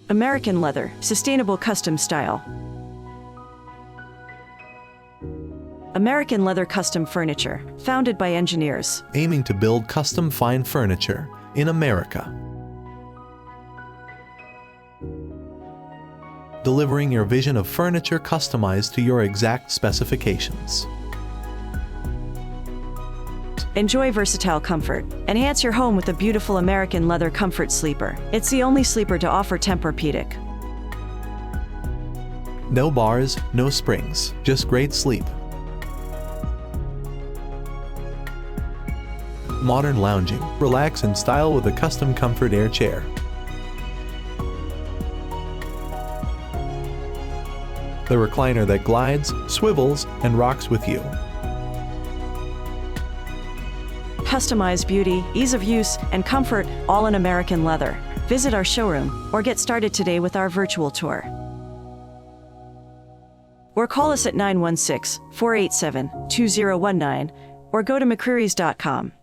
American leather, sustainable custom style. American leather custom furniture, founded by engineers. Aiming to build custom fine furniture in America. Delivering your vision of furniture customized to your exact specifications. Enjoy versatile comfort. Enhance your home with a beautiful American leather comfort sleeper. It's the only sleeper to offer Tempur-Pedic. No bars, no springs, just great sleep. Modern lounging. Relax in style with a custom comfort air chair. The recliner that glides, swivels, and rocks with you. Customized beauty, ease of use, and comfort, all in American leather. Visit our showroom or get started today with our virtual tour. Or call us at 916-487-2019 or go to McCreerys.com.